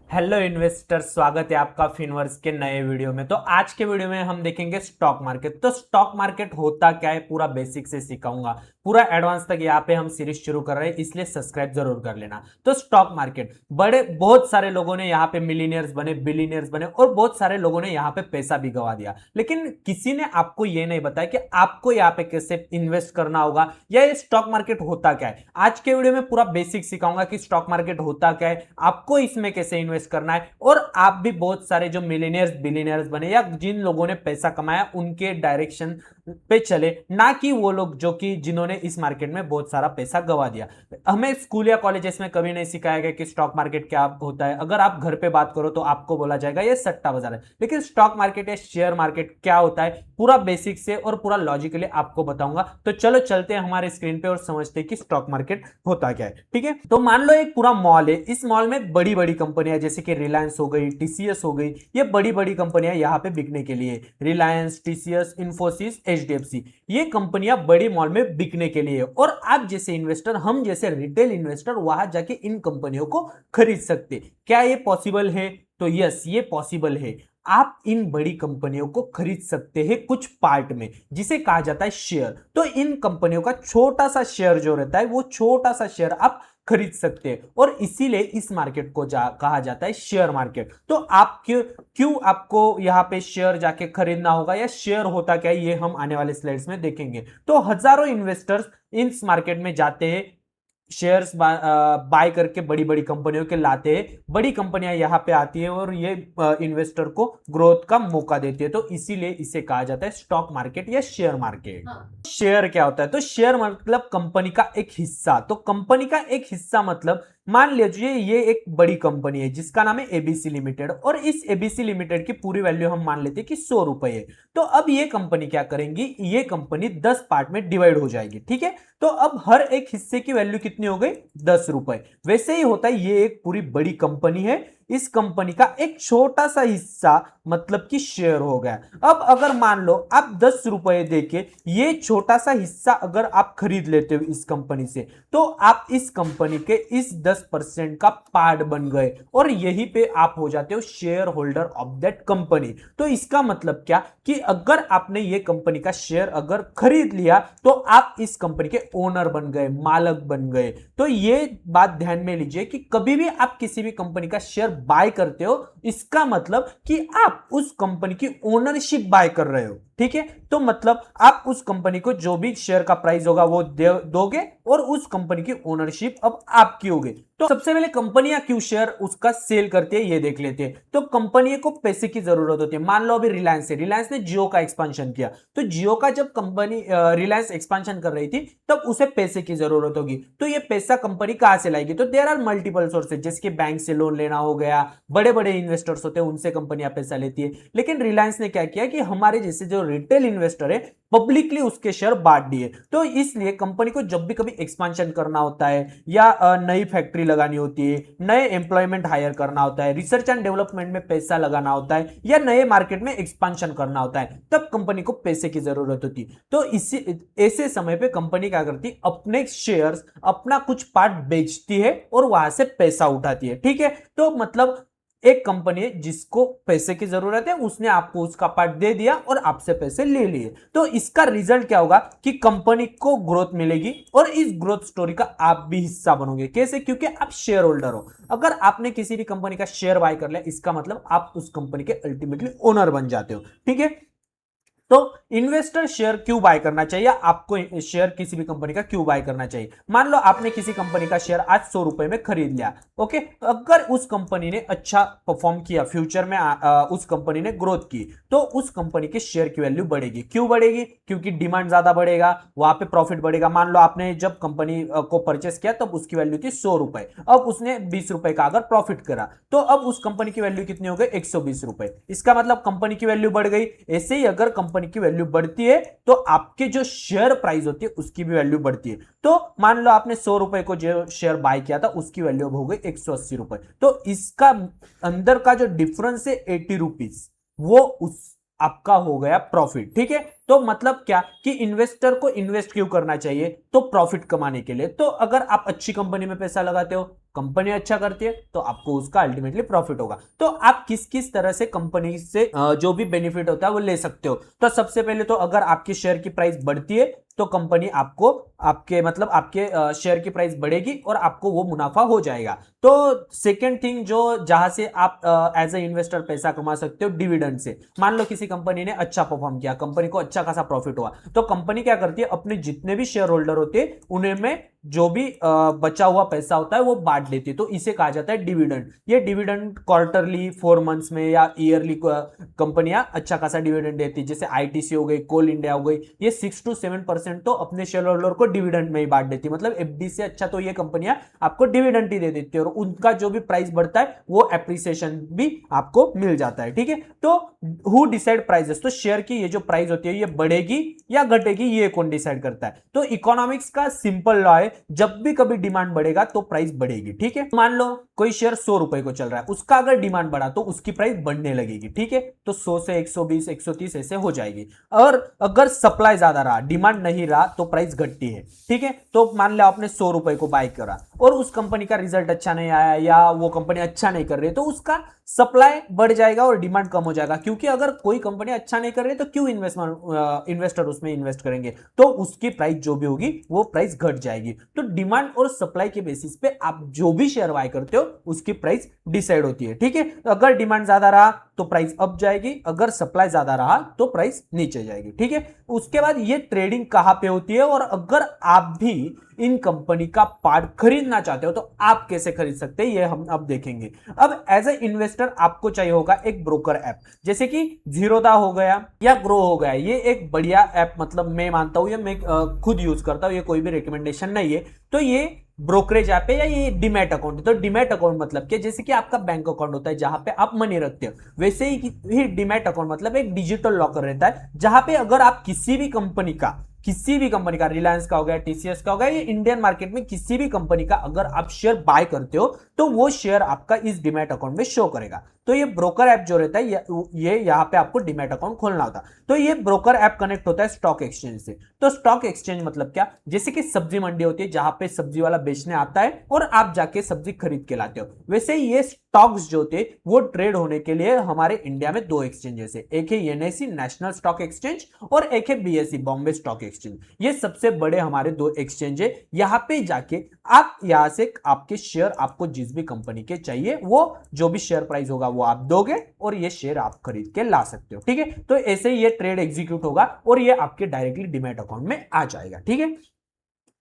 Hello investor, स्वागत है आपका फिनवर्स के नए वीडियो में। तो आज के वीडियो में हम देखेंगे स्टॉक मार्केट। तो स्टॉक मार्केट होता क्या है पूरा बेसिक से सिखाऊंगा, पूरा एडवांस तक यहाँ पे हम सीरीज शुरू कर रहे हैं, इसलिए सब्सक्राइब जरूर कर लेना। तो स्टॉक मार्केट बड़े बहुत सारे लोगों ने यहाँ पे मिलीनियर्स बने, बिलीनियर्स बने और बहुत सारे लोगों ने यहाँ पे पैसा भी गवा दिया, लेकिन किसी ने आपको ये नहीं बताया कि आपको यहाँ पे कैसे इन्वेस्ट करना होगा या ये स्टॉक मार्केट होता क्या है। आज के वीडियो में पूरा बेसिक सिखाऊंगा कि स्टॉक मार्केट होता क्या है, आपको इसमें कैसे इन्वेस्ट करना है और आप भी बहुत सारे जो मिलियनियर्स बिलियनियर्स बने या जिन लोगों ने पैसा कमाया उनके डायरेक्शन पे चले, ना कि वो लोग जो कि जिन्होंने इस मार्केट में बहुत सारा पैसा गवा दिया। हमें स्कूल या कॉलेजेस में कभी नहीं सिखाया गया कि स्टॉक मार्केट क्या होता है। अगर आप घर पे बात करो तो आपको बोला जाएगा ये सट्टा बाजार है, लेकिन स्टॉक मार्केट या शेयर मार्केट क्या होता है पूरा बेसिक से और पूरा लॉजिकली आपको बताऊंगा। तो चलो चलते हैं हमारे स्क्रीन पे और समझते हैं कि स्टॉक मार्केट होता क्या है। ठीक है, तो मान लो एक पूरा मॉल है, इस मॉल में बड़ी बड़ी कंपनियां जैसे कि रिलायंस हो गई, टीसीएस हो गई, ये बड़ी बड़ी कंपनियां यहां पे बिकने के लिए, रिलायंस, टीसीएस, इंफोसिस, एचडीएफसी, ये कंपनियां बड़ी मॉल में बिकने के लिए। और आप जैसे इन्वेस्टर, हम जैसे रिटेल इन्वेस्टर वहां जाके इन कंपनियों को खरीद सकते। क्या ये पॉसिबल है? तो यस, ये पॉसिबल है। आप इन बड़ी कंपनियों को खरीद सकते हैं कुछ पार्ट में, जिसे कहा जाता है शेयर। तो इन कंपनियों का छोटा सा शेयर जो रहता है, वो छोटा सा शेयर आप खरीद सकते हैं और इसीलिए इस मार्केट को कहा जाता है शेयर मार्केट। तो आप क्यों क्यों आपको यहां पे शेयर जाके खरीदना होगा या शेयर होता क्या है, ये हम आने वाले स्लाइड्स में देखेंगे। तो हजारों इन्वेस्टर्स इस मार्केट में जाते हैं, शेयर्स बाय करके बड़ी बड़ी कंपनियों के लाते हैं। बड़ी कंपनियां यहां पे आती है और ये इन्वेस्टर को ग्रोथ का मौका देती है, तो इसीलिए इसे कहा जाता है स्टॉक मार्केट या शेयर मार्केट। शेयर क्या होता है? तो शेयर मतलब कंपनी का एक हिस्सा। तो कंपनी का एक हिस्सा मतलब मान लीजिए ये एक बड़ी कंपनी है जिसका नाम है एबीसी लिमिटेड, और इस एबीसी लिमिटेड की पूरी वैल्यू हम मान लेते हैं कि 100 रुपए है। तो अब ये कंपनी क्या करेंगी, ये कंपनी 10 पार्ट में डिवाइड हो जाएगी। ठीक है, तो अब हर एक हिस्से की वैल्यू कितनी हो गई? 10 रुपए। वैसे ही होता है, ये एक पूरी बड़ी कंपनी है, इस कंपनी का एक छोटा सा हिस्सा मतलब कि शेयर हो गया। अब अगर मान लो आप 10 रुपए देके ये छोटा सा हिस्सा अगर आप खरीद लेते हो इस कंपनी से, तो आप इस कंपनी के इस 10% का पार्ट बन गए और यहीं पे आप हो जाते हो share holder of that company. तो इसका मतलब क्या कि अगर आपने ये कंपनी का शेयर अगर खरीद लिया तो आप इस कंपनी के ओनर बन गए, मालिक बन गए। तो ये बात ध्यान में लीजिए कि कभी भी आप किसी भी कंपनी का शेयर बाय करते हो, इसका मतलब कि आप उस कंपनी की ओनरशिप बाय कर रहे हो। ठीक है, तो मतलब आप उस कंपनी को जो भी शेयर का प्राइस होगा वो दोगे और उस कंपनी की ओनरशिप अब आपकी होगी। तो सबसे पहले कंपनियां क्यों शेयर उसका सेल करती है ये देख लेते हैं। तो कंपनी को पैसे की जरूरत होती है। मान लो अभी रिलायंस है, रिलायंस ने जियो का एक्सपेंशन किया, तो जियो का जब कंपनी रिलायंस एक्सपेंशन कर रही थी तब उसे पैसे की जरूरत होगी। तो ये पैसा कंपनी कहां से लाएगी? तो देयर आर मल्टीपल सोर्सेज, जैसे कि बैंक से लोन लेना हो गया, बड़े बड़े इन्वेस्टर्स होते हैं उनसे कंपनियां पैसा लेती है। लेकिन रिलायंस ने क्या किया कि हमारे जैसे जो रिटेल इन्वेस्टर है पब्लिकली उसके शेयर बांट दिए। तो इसलिए कंपनी को जब भी कभी एक्सपेंशन करना होता है या नई फैक्ट्री लगानी होती है, नए एम्प्लॉयमेंट हायर करना होता है, रिसर्च एंड डेवलपमेंट में पैसा लगाना होता है या नए मार्केट में एक्सपेंशन करना होता है, तब कंपनी को पैसे की जरूरत होती है। तो इसी ऐसे समय पे कंपनी क्या करती, अपने शेयर्स, अपना कुछ पार्ट बेचती है और वहां से पैसा उठाती है। ठीक है, तो मतलब एक कंपनी है जिसको पैसे की जरूरत है, उसने आपको उसका पार्ट दे दिया और आपसे पैसे ले लिए। तो इसका रिजल्ट क्या होगा कि कंपनी को ग्रोथ मिलेगी और इस ग्रोथ स्टोरी का आप भी हिस्सा बनोगे। कैसे? क्योंकि आप शेयर होल्डर हो। अगर आपने किसी भी कंपनी का शेयर बाय कर लिया, इसका मतलब आप उस कंपनी के अल्टीमेटली ओनर बन जाते हो। ठीक है, तो इन्वेस्टर शेयर क्यों बाय करना चाहिए, आपको शेयर किसी भी कंपनी का क्यों बाय करना चाहिए? मान लो आपने किसी कंपनी का शेयर आज 100 रुपए में खरीद लिया। ओके, अगर उस कंपनी ने अच्छा परफॉर्म किया, फ्यूचर में उस कंपनी ने ग्रोथ की, तो उस कंपनी के शेयर की वैल्यू बढ़ेगी। क्यों बढ़ेगी? क्योंकि डिमांड ज्यादा बढ़ेगा, वहां पे प्रॉफिट बढ़ेगा। मान लो आपने जब कंपनी को परचेस किया तब उसकी वैल्यू थी 100 रुपए, अब उसने 20 रुपए का अगर प्रॉफिट करा, तो अब उस कंपनी की वैल्यू कितनी हो गई? 120 रुपए। इसका मतलब कंपनी की वैल्यू बढ़ गई। ऐसे ही अगर कंपनी की वैल्यू बढ़ती है तो आपके जो शेयर प्राइस होती है उसकी भी वैल्यू बढ़ती है। तो मान लो आपने 100 रुपए को जो शेयर बाय किया था उसकी वैल्यू हो गई 180 रुपए। तो इसका अंदर का जो डिफरेंस है 80 रुपीज, वो उस आपका हो गया प्रॉफिट। ठीक है, तो मतलब क्या कि इन्वेस्टर को इन्वेस्ट क्यों करना चाहिए, तो प्रॉफिट कमाने के लिए। तो अगर आप अच्छी कंपनी में पैसा लगाते हो, कंपनी अच्छा करती है, तो आपको उसका अल्टीमेटली प्रॉफिट होगा। तो आप किस किस तरह से कंपनी से जो भी बेनिफिट होता है वो ले सकते हो। तो सबसे पहले तो अगर आपकी शेयर की प्राइस बढ़ती है तो कंपनी आपको आपके मतलब आपके शेयर की प्राइस बढ़ेगी और आपको वो मुनाफा हो जाएगा। तो सेकेंड थिंग जो जहां से आप एज ए इन्वेस्टर पैसा कमा सकते हो, डिविडेंड से। मान लो किसी कंपनी ने अच्छा परफॉर्म किया, कंपनी को अच्छा खासा प्रॉफिट हुआ, तो कंपनी क्या करती है, अपने जितने भी शेयर होल्डर होते हैं उन्हें में जो भी बचा हुआ पैसा होता है वो बांट देती है। तो इसे कहा जाता है डिविडेंड। ये डिविडेंड क्वार्टरली, 4 मंथ्स में या ईयरली कंपनियां अच्छा खासा डिविडेंड देती है। जैसे आईटीसी हो गई, कोल इंडिया हो गई, ये 6 to 7% तो अपने शेयर होल्डर को डिविडेंड में ही बांट देती है। मतलब एफडी से अच्छा तो ये कंपनियां आपको डिविडेंड ही दे देती है और उनका जो भी प्राइस बढ़ता है वो एप्रिसिएशन भी आपको मिल जाता है। ठीक है, तो हु डिसाइड प्राइसेस, तो शेयर की ये जो प्राइस होती है ये बढ़ेगी या घटेगी, ये कौन डिसाइड करता है। तो इकोनॉमिक्स का सिंपल लॉ है, जब भी कभी डिमांड बढ़ेगा तो प्राइस बढ़ेगी। ठीक है, मान लो कोई शेयर 100 रुपए को चल रहा है, उसका अगर डिमांड बढ़ा तो उसकी प्राइस बढ़ने लगेगी। ठीक है, तो 100 से 120, 130 ऐसे हो जाएगी। और अगर सप्लाई ज्यादा रहा, डिमांड नहीं रहा, तो प्राइस घटती है। ठीक है, तो मान लो आपने 100 रुपए को बाय करा और उस कंपनी का रिजल्ट अच्छा नहीं आया या वो कंपनी अच्छा नहीं कर रही, तो उसका सप्लाई बढ़ जाएगा और डिमांड कम हो जाएगा। क्योंकि अगर कोई कंपनी अच्छा नहीं कर रही तो क्यों इन्वेस्टर उसमें इन्वेस्ट करेंगे, तो उसकी प्राइस जो भी होगी वो प्राइस घट जाएगी। तो डिमांड और सप्लाई के बेसिस पे आप जो भी शेयर बाय करते हो उसकी प्राइस डिसाइड होती है। ठीक है, अगर डिमांड ज्यादा रहा तो प्राइस अप जाएगी, अगर सप्लाई ज्यादा रहा तो प्राइस नीचे जाएगी। ठीक है, उसके बाद ये ट्रेडिंग कहां पे होती है और अगर आप भी इन कंपनी का पार्ट खरीदना चाहते हो तो आप कैसे खरीद सकते हैं, ये हम अब देखेंगे। अब एज ए इन्वेस्टर आपको चाहिए होगा एक ब्रोकर ऐप, जैसे कि जीरोधा हो गया या ग्रो हो गया। ये एक बढ़िया ऐप, मतलब मैं मानता हूं, ये मैं खुद यूज करता हूं, ये कोई भी रिकमेंडेशन नहीं है। तो ये ब्रोकरेज ऐप है या ये डीमैट अकाउंट है। तो डीमैट अकाउंट मतलब क्या, जैसे कि आपका बैंक अकाउंट होता है जहां पे आप मनी रखते हो, वैसे ही डीमैट अकाउंट मतलब एक डिजिटल लॉकर रहता है, जहां पे अगर आप किसी भी कंपनी का, रिलायंस का हो गया, टीसीएस का हो गया, ये इंडियन मार्केट में किसी भी कंपनी का अगर आप शेयर बाय करते हो तो वो शेयर आपका इस डीमैट अकाउंट में शो करेगा। तो ये ब्रोकर ऐप जो रहता है ये यहां पे आपको डीमैट अकाउंट खोलना होता है। तो ये ब्रोकर ऐप कनेक्ट होता है स्टॉक एक्सचेंज से। तो स्टॉक एक्सचेंज मतलब क्या, जैसे कि सब्जी मंडी होती है जहां पे सब्जी वाला बेचने आता है और आप जाके सब्जी खरीद के लाते हो, वैसे ये स्टॉक्स जो होते हैं वो ट्रेड होने के लिए हमारे इंडिया में 2 एक्सचेंजेस है, एक है एनएसई नेशनल स्टॉक एक्सचेंज और एक है बीएसई बॉम्बे स्टॉक एक्सचेंज। ये सबसे बड़े हमारे 2 एक्सचेंज है। यहां पे जाके आप यहां से आपके शेयर, आपको जिस भी कंपनी के चाहिए वो जो भी शेयर प्राइस होगा वो आप दोगे और ये शेयर आप खरीद के ला सकते हो। ठीक है, तो ऐसे ही ये ट्रेड एग्जीक्यूट होगा और ये आपके डायरेक्टली डीमैट अकाउंट में आ जाएगा। ठीक है,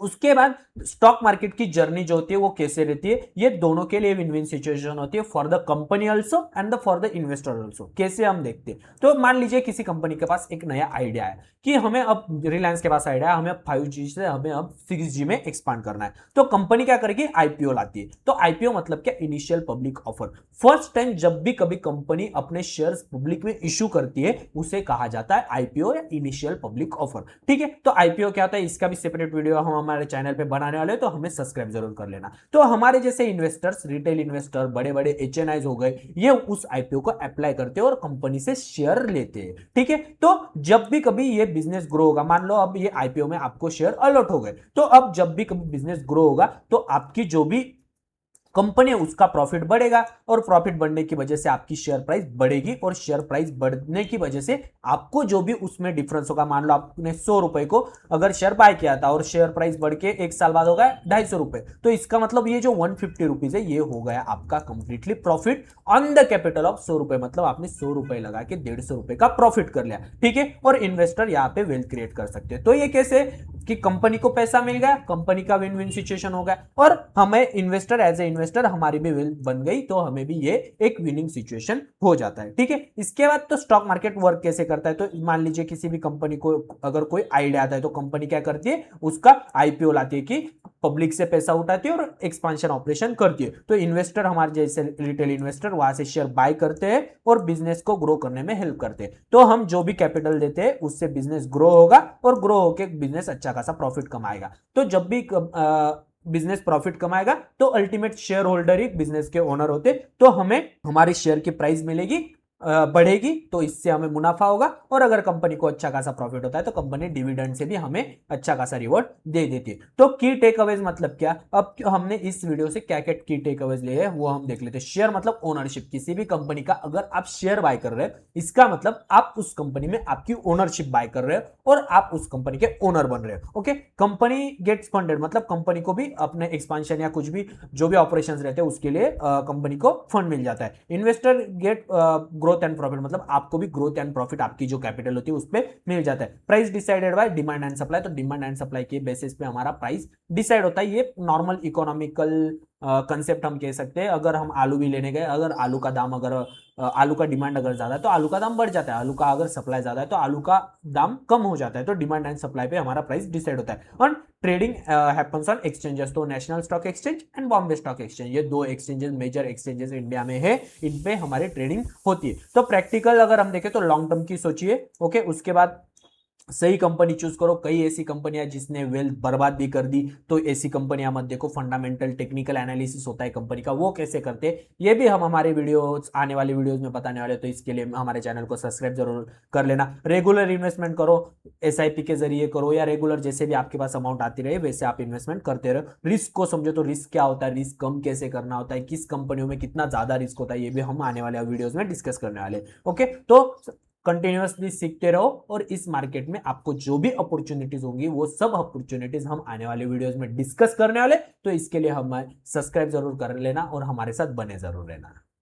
उसके बाद स्टॉक मार्केट की जर्नी जो होती है वो कैसे रहती है, ये दोनों के लिए विन विन सिचुएशन होती है, for the company also and for the investor also. कैसे हम देखते हैं, तो मान लीजिए किसी कंपनी के पास एक नया आइडिया है कि हमें अब, रिलायंस के पास आइडिया है, हमें अब 5G से हमें अब 6G में एक्सपांड करना है। तो कंपनी क्या करेगी, आईपीओ लाती है। तो आईपीओ मतलब क्या, initial public offer. First time जब भी कभी कंपनी अपने शेयर्स पब्लिक में इश्यू करती है उसे कहा जाता है आईपीओ या इनिशियल पब्लिक ऑफर। ठीक है, तो आईपीओ क्या होता है, इसका भी सेपरेट वीडियो हम हमारे चैनल पे बनाने वाले, तो हमें सब्सक्राइब जरूर कर लेना। तो हमारे जैसे इन्वेस्टर्स, रिटेल इन्वेस्टर, बड़े बड़े एचएनआईज हो गए, ये उस आईपीओ को अप्लाई करते हैं और कंपनी से शेयर लेते हैं। ठीक है, तो जब भी कभी ये बिजनेस ग्रो होगा, मान लो अब ये आईपीओ में आपको शेयर अलॉट हो गए, तो अब जब भी कभी बिजनेस ग्रो होगा तो आपकी जो भी कंपनी उसका प्रॉफिट बढ़ेगा और प्रॉफिट बढ़ने की वजह से आपकी शेयर प्राइस बढ़ेगी और शेयर प्राइस बढ़ने की वजह से आपको जो भी उसमें डिफरेंस होगा, मान लो आपने 100 रुपए को अगर शेयर बाय किया था और शेयर प्राइस बढ़ के 1 साल बाद हो गया 250 रुपए, तो इसका मतलब ये जो 150 रुपीज है ये हो गया आपका completely profit on the capital of 100 रुपए। मतलब आपने 100 रुपए लगा के 150 रुपए का प्रॉफिट कर लिया। ठीक है, और इन्वेस्टर यहाँ पे वेल्थ क्रिएट कर सकते हैं। तो ये कैसे कि कंपनी को पैसा मिल गया, कंपनी का विन विन सिचुएशन हो गया और हमें इन्वेस्टर, एज ए इन्वेस्टर हमारी भी वेल्थ बन गई, तो हमें भी ये एक विनिंग सिचुएशन हो जाता है। ठीक है, इसके बाद तो स्टॉक मार्केट वर्क कैसे करता है, तो मान लीजिए किसी भी कंपनी को अगर कोई आइडिया आता है तो कंपनी क्या करती है, उसका आईपीओ लाती है कि पब्लिक से पैसा उठाती है और एक्सपांशन ऑपरेशन करती है। तो इन्वेस्टर, हमारे जैसे रिटेल इन्वेस्टर, वहां से शेयर बाय करते हैं और बिजनेस को ग्रो करने में हेल्प करते हैं। तो हम जो भी कैपिटल देते हैं उससे बिजनेस ग्रो होगा और ग्रो होकर बिजनेस अच्छा खासा प्रॉफिट कमाएगा। तो जब भी बिजनेस प्रॉफिट कमाएगा तो अल्टीमेट शेयर होल्डर ही बिजनेस के ओनर होते, तो हमें हमारे शेयर की प्राइस मिलेगी बढ़ेगी तो इससे हमें मुनाफा होगा, और अगर कंपनी को अच्छा खासा प्रॉफिट होता है तो कंपनी डिविडेंड से भी हमें अच्छा खासा रिवॉर्ड दे देती है। तो की टेक अवेज मतलब क्या, अब हमने इस वीडियो से क्या क्या की टेक अवेज लिए हैं वो हम देख लेते हैं। शेयर मतलब ओनरशिप, किसी भी कंपनी का अगर आप शेयर बाय कर रहे हो इसका मतलब आप उस कंपनी में आपकी ओनरशिप बाय कर रहे हो और आप उस कंपनी के ओनर बन रहे हो। ओके, कंपनी गेट्स फंडेड मतलब कंपनी को भी अपने एक्सपांशन या कुछ भी जो भी ऑपरेशंस रहते हैं उसके लिए कंपनी को फंड मिल जाता है। Investor get growth and profit मतलब आपको भी ग्रोथ एंड प्रॉफिट आपकी जो कैपिटल होती है उस पर मिल जाता है। Price decided by demand and supply, तो डिमांड एंड सप्लाई के बेसिस पे हमारा प्राइस डिसाइड होता है। ये नॉर्मल इकोनॉमिकल कंसेप्ट हम कह सकते हैं। अगर हम आलू भी लेने गए, अगर आलू का दाम अगर आलू का डिमांड अगर ज्यादा है तो आलू का दाम बढ़ जाता है, आलू का अगर सप्लाई ज्यादा है तो आलू का दाम कम हो जाता है। तो डिमांड एंड सप्लाई पे हमारा प्राइस डिसाइड होता है। और ट्रेडिंग हैपेंस ऑन एक्सचेंजेस, तो national stock exchange and Bombay stock exchange, ये दो एक्सचेंजेस मेजर एक्सचेंजेस इंडिया में है, इन पे हमारी ट्रेडिंग होती है। तो प्रैक्टिकल अगर हम देखें तो लॉन्ग टर्म की सोचिए। ओके, उसके बाद सही कंपनी चूज करो। कई ऐसी कंपनियां जिसने वेल्थ बर्बाद भी कर दी, तो ऐसी कंपनियां मत देखो। फंडामेंटल टेक्निकल एनालिसिस होता है कंपनी का, वो कैसे करते हैं ये भी हम हमारे वीडियोस आने वाले वीडियोस में बताने वाले। तो इसके लिए हमारे चैनल को सब्सक्राइब जरूर कर लेना। रेगुलर इन्वेस्टमेंट करो, एसआईपी के जरिए करो या रेगुलर जैसे भी आपके पास अमाउंट आती रहे वैसे आप इन्वेस्टमेंट करते रहो। रिस्क को समझो, तो रिस्क क्या होता है, रिस्क कम कैसे करना होता है, किस कंपनियों में कितना ज्यादा रिस्क होता है, ये भी हम आने वाले वीडियोस में डिस्कस करने वाले। ओके, तो कंटिन्यूअसली सीखते रहो और इस मार्केट में आपको जो भी अपॉर्चुनिटीज होंगी वो सब अपॉर्चुनिटीज हम आने वाले वीडियोस में डिस्कस करने वाले। तो इसके लिए हम सब्सक्राइब जरूर कर लेना और हमारे साथ बने जरूर रहना।